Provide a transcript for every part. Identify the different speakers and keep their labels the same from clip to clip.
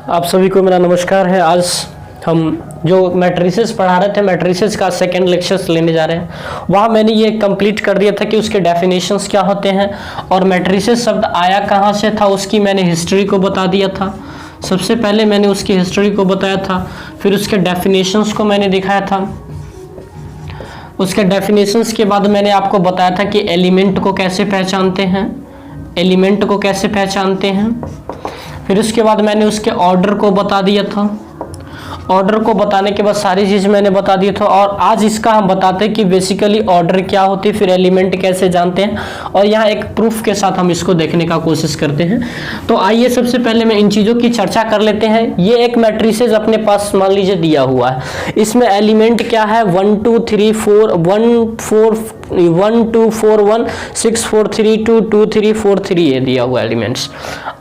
Speaker 1: आप सभी को मेरा नमस्कार है। आज हम जो मैट्रिसेस पढ़ा रहे थे, मैट्रिसेस का सेकंड लेक्चर्स लेने जा रहे हैं। वहाँ मैंने ये कंप्लीट कर दिया था कि उसके डेफिनेशंस क्या होते हैं और मैट्रिसेस शब्द आया कहाँ से था, उसकी मैंने हिस्ट्री को बता दिया था। सबसे पहले मैंने उसकी हिस्ट्री को बताया था, फिर उसके डेफिनेशंस को मैंने दिखाया था। उसके डेफिनेशंस के बाद मैंने आपको बताया था कि एलिमेंट को कैसे पहचानते हैं, एलिमेंट को कैसे पहचानते हैं। फिर उसके बाद मैंने उसके ऑर्डर को बता दिया था। ऑर्डर को बताने के बाद सारी चीज़ मैंने बता दी था। और आज इसका हम बताते हैं कि बेसिकली ऑर्डर क्या होती है, फिर एलिमेंट कैसे जानते हैं, और यहाँ एक प्रूफ के साथ हम इसको देखने का कोशिश करते हैं। तो आइए सबसे पहले मैं इन चीज़ों की चर्चा कर लेते हैं। ये एक मैट्रिसेस अपने पास मान लीजिए दिया हुआ है। इसमें एलिमेंट क्या है, 1 2 3 4 1 2 4 1 6 4 3 2 2 3 4 3 ये दिया हुआ एलिमेंट्स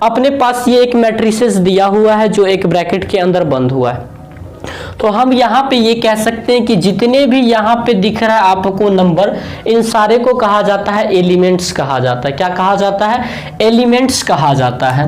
Speaker 1: अपने पास। ये एक मैट्रिसेस दिया हुआ है जो एक ब्रैकेट के अंदर बंद हुआ है। तो हम यहाँ पे ये कह सकते हैं कि जितने भी यहाँ पे दिख रहा है आपको नंबर, इन सारे को कहा जाता है एलिमेंट्स कहा जाता है। क्या कहा जाता है? एलिमेंट्स कहा जाता है।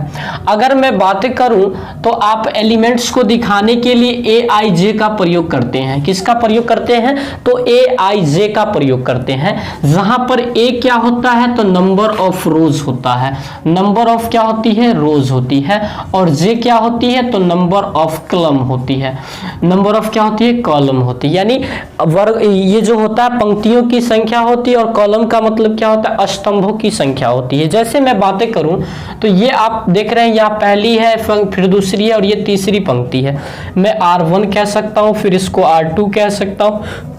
Speaker 1: अगर मैं बातें करूं तो आप एलिमेंट्स को दिखाने के लिए AIJ का प्रयोग करते हैं। किसका प्रयोग करते हैं? तो AIJ का प्रयोग करते हैं। जहां पर A क्या होता है तो नंबर ऑफ रोज होता है, नंबर ऑफ क्या होती है? रोज होती है। और J क्या होती है तो नंबर ऑफ कॉलम होती है, नंबर ऑफ क्या होती है? कॉलम होती है। यानी वर्ग ये जो होता है पंक्तियों की संख्या होती है, और कॉलम का मतलब क्या होता है? स्तंभों की संख्या होती है। जैसे मैं बातें करूं तो ये आप देख रहे हैं, यहाँ पहली है, फिर दूसरी है, और ये तीसरी पंक्ति है। मैं R1 कह सकता हूं, फिर इसको R2 कह सकता हूं,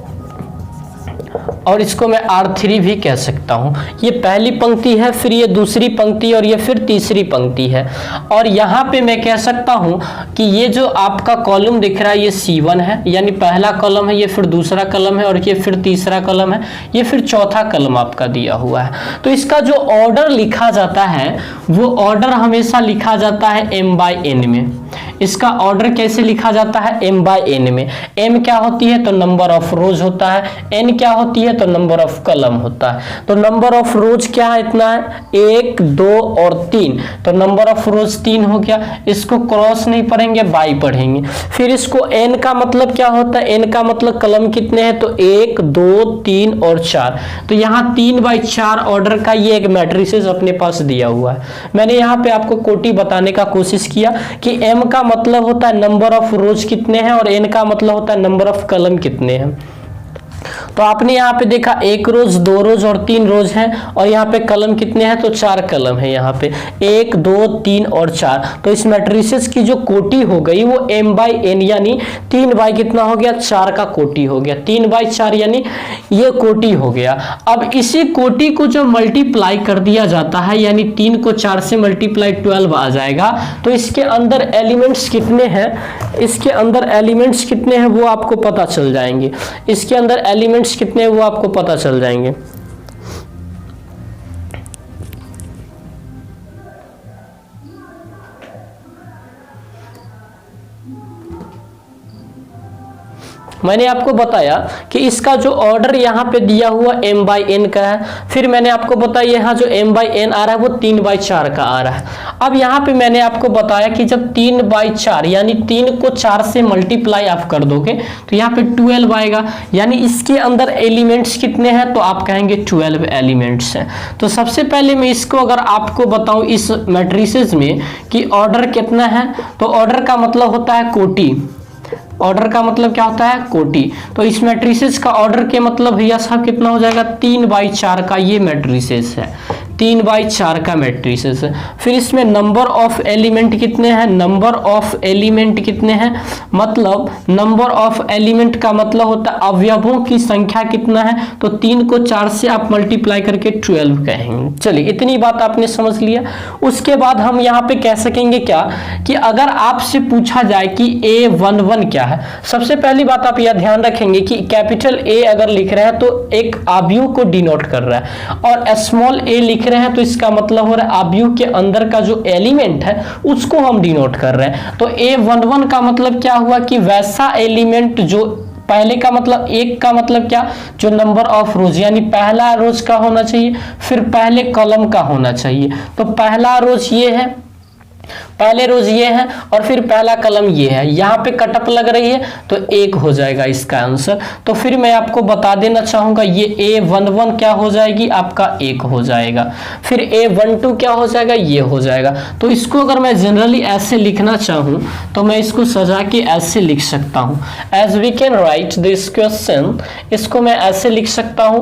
Speaker 1: और इसको मैं R3 भी कह सकता हूं। ये पहली पंक्ति है, फिर ये दूसरी पंक्ति, और ये फिर तीसरी पंक्ति है। और यहाँ पे मैं कह सकता हूं कि ये जो आपका कॉलम दिख रहा है ये C1 है, यानी पहला कॉलम है, ये फिर दूसरा कॉलम है, और ये फिर तीसरा कॉलम है, ये फिर चौथा कॉलम आपका दिया हुआ है। तो इसका जो ऑर्डर लिखा जाता है वो ऑर्डर हमेशा लिखा जाता है M/N में। इसका ऑर्डर कैसे लिखा जाता है? M/N में। M क्या होती है तो नंबर ऑफ रोज होता है, N क्या होती है तो नंबर ऑफ कॉलम होता है। तो नंबर ऑफ रोज क्या है? इतना है, 1 2 और 3। तो नंबर ऑफ रोज 3 हो गया। इसको क्रॉस नहीं पढ़ेंगे, बाई पढ़ेंगे। फिर इसको N का मतलब क्या होता है? N का मतलब कॉलम कितने हैं तो 1 2 3 और 4। तो यहाँ 3/4 ऑर्डर का ये एक मैट्रिसेस अपने पास दिया हुआ है। मैंने यहाँ पे आपको कोटि बताने का कोशिश किया कि M का मतलब होता है नंबर ऑफ रोज कितने हैं, और N का मतलब होता है नंबर ऑफ कॉलम कितने हैं। तो आपने यहाँ पे देखा 1 रोज 2 रोज और 3 रोज हैं, और यहाँ पे कॉलम कितने हैं तो 4 कॉलम है। यहाँ पे 1 2 3 और 4। तो इस मैट्रिसेस की जो कोटि हो गई वो M/N यानी 3 कितना हो गया? 4 का कोटि हो गया। 3/4 यानी ये कोटि हो गया। अब इसी कोटि को जब मल्टीप्लाई कर दिया जाता है, यानी 3 को 4 से मल्टीप्लाई 12 आ जाएगा, तो इसके अंदर एलिमेंट्स कितने हैं, इसके अंदर एलिमेंट्स कितने हैं वो आपको पता चल जाएंगे। इसके अंदर एलिमेंट्स कितने हैं वो आपको पता चल जाएंगे। मैंने आपको बताया कि इसका जो ऑर्डर यहाँ पे दिया हुआ M/N का है। फिर मैंने आपको बताया यहाँ जो M/N आ रहा है वो 3/4 का आ रहा है। अब यहाँ पे मैंने आपको बताया कि जब 3/4 यानी 3 को 4 से मल्टीप्लाई आप कर दोगे तो यहाँ पे 12 आएगा। यानी इसके अंदर एलिमेंट्स कितने हैं तो आप कहेंगे 12 एलिमेंट्स हैं। तो सबसे पहले मैं इसको अगर आपको बताऊं इस मैट्रिसेस में कि ऑर्डर कितना है, तो ऑर्डर का मतलब होता है कोटि। ऑर्डर का मतलब क्या होता है? कोटि। तो इस मैट्रिसेस का ऑर्डर के मतलब भैया साहब कितना हो जाएगा? 3/4 का ये मैट्रिसेस है, 3/4 का मैट्रिसेस है। फिर इसमें नंबर ऑफ एलिमेंट कितने हैं? नंबर ऑफ एलिमेंट कितने हैं मतलब नंबर ऑफ एलिमेंट का मतलब होता है अवयवों की संख्या कितना है, तो 3 को 4 से आप मल्टीप्लाई करके 12 कहेंगे। चलिए इतनी बात आपने समझ लिया। उसके बाद हम यहाँ पे कह सकेंगे क्या कि अगर आपसे पूछा जाए कि A11 क्या है, सबसे पहली बात आप यह ध्यान रखेंगे कि कैपिटल A अगर लिख रहे हैं तो एक आव्यूह को डिनोट कर रहा है, और स्मॉल a लिख रहे हैं तो इसका मतलब हो रहा है आव्यूह के अंदर का जो एलिमेंट है उसको हम डिनोट कर रहे हैं। तो A11 का मतलब क्या हुआ कि वैसा एलिमेंट जो पहले का मतलब एक का मतलब क्या, जो नंबर ऑफ रोज यानी पहला रोज का होना चाहिए, फिर पहले कॉलम का होना चाहिए। तो पहला रोज ये है, पहले रोज ये है और फिर पहला कलम ये है, यहाँ पे कटअप लग रही है तो 1 हो जाएगा इसका आंसर। तो फिर मैं आपको बता देना चाहूंगा ये A11 क्या हो जाएगी आपका 1 हो जाएगा, फिर A12 क्या हो जाएगा ये हो जाएगा। तो इसको अगर मैं जनरली ऐसे लिखना चाहूं तो मैं इसको सजा के ऐसे लिख सकता हूं, as we can write this question, इसको मैं ऐसे लिख सकता हूं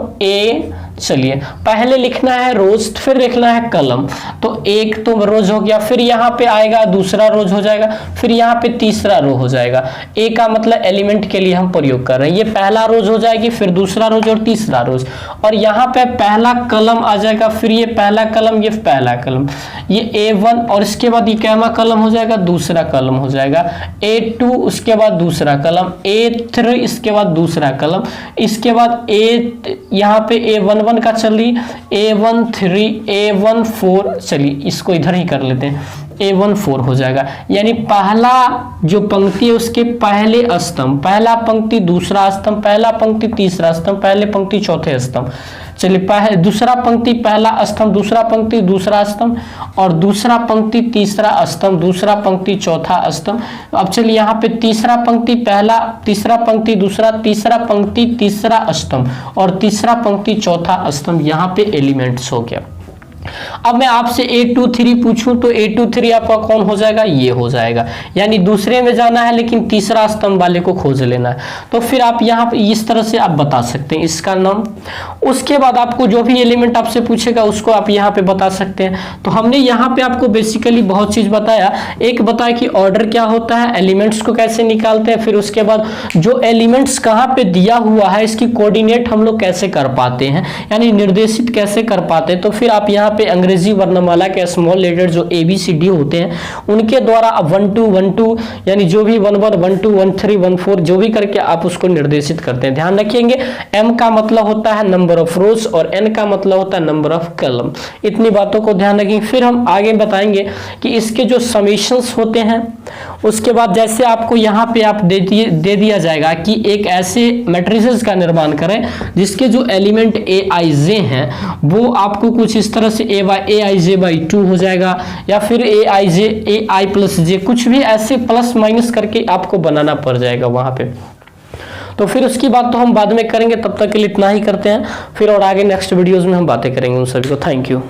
Speaker 1: चलिए पहले लिखना है रोज फिर लिखना है कलम, तो एक तो रोज हो गया, फिर यहाँ पे आएगा दूसरा रोज हो जाएगा, फिर यहाँ पे तीसरा रो हो जाएगा। ए का मतलब एलिमेंट के लिए हम प्रयोग कर रहे हैं, ये पहला रोज हो जाएगी, फिर दूसरा रोज और तीसरा रोज, और यहाँ पे पहला कलम आ जाएगा, फिर ये पहला कलम, ये पहला कलम, ये A1 और इसके बाद ये कैमा कलम हो जाएगा, दूसरा कलम हो जाएगा, A2 उसके बाद दूसरा कलम, A3 इसके बाद दूसरा कलम, इसके बाद यहाँ पे A11 का चलिए A13 A14, चलिए इसको इधर ही कर लेते हैं, A14 हो जाएगा। यानी पहला जो पंक्ति है उसके पहले स्तंभ, पहला पंक्ति दूसरा स्तंभ, पहला पंक्ति तीसरा स्तंभ, पहले पंक्ति चौथे स्तंभ, चलिए दूसरा पंक्ति पहला स्तंभ, दूसरा पंक्ति दूसरा स्तंभ, और दूसरा पंक्ति तीसरा स्तंभ, दूसरा पंक्ति चौथा स्तंभ। अब चलिए यहाँ पे तीसरा पंक्ति पहला, तीसरा पंक्ति दूसरा, तीसरा पंक्ति तीसरा स्तंभ, और तीसरा पंक्ति चौथा स्तंभ, यहाँ पे एलिमेंट्स हो गया। अब मैं आपसे A23 पूछूं तो A23 आपका कौन हो जाएगा, ये हो जाएगा। यानी दूसरे में जाना है लेकिन तीसरा स्तंभ वाले को खोज लेना है, तो फिर आप यहाँ पे इस तरह से आप बता सकते हैं इसका नाम। उसके बाद आपको जो भी एलिमेंट आपसे पूछेगा उसको आप यहाँ पे बता सकते हैं। तो हमने यहाँ पे आपको बेसिकली बहुत चीज बताया, एक बताया कि ऑर्डर क्या होता है, एलिमेंट्स को कैसे निकालते हैं, फिर उसके बाद जो एलिमेंट्स कहाँ पे दिया हुआ है इसकी कोऑर्डिनेट हम लोग कैसे कर पाते हैं, यानी निर्देशित कैसे कर पाते हैं। तो फिर आप यहाँ पे अंग्रेजी वर्णमाला के स्मॉल लेटर जो ABCD होते हैं उनके द्वारा आप 1 2 1 2 यानी जो भी 1 1 1 2 1 3 1 4 जो भी करके आप उसको निर्देशित करते हैं। ध्यान रखिएंगे M का मतलब होता है नंबर ऑफ रोज और N का मतलब होता है नंबर ऑफ कलम। इतनी बातों को ध्यान रखेंगे। फिर हम आगे बताएंगे कि इसके जो समेशंस होते हैं, उसके बाद जैसे आपको यहाँ पे आप दे दिया जाएगा कि एक ऐसे मैट्रिसेस का निर्माण करें जिसके जो एलिमेंट Aij हैं वो आपको कुछ इस तरह से Aij/2 हो जाएगा, या फिर Ai+j कुछ भी ऐसे प्लस माइनस करके आपको बनाना पड़ जाएगा वहां पे। तो फिर उसकी बात तो हम बाद में करेंगे, तब तक के लिए इतना ही करते हैं, फिर और आगे नेक्स्ट वीडियोस में हम बातें करेंगे उन सभी को। Thank you.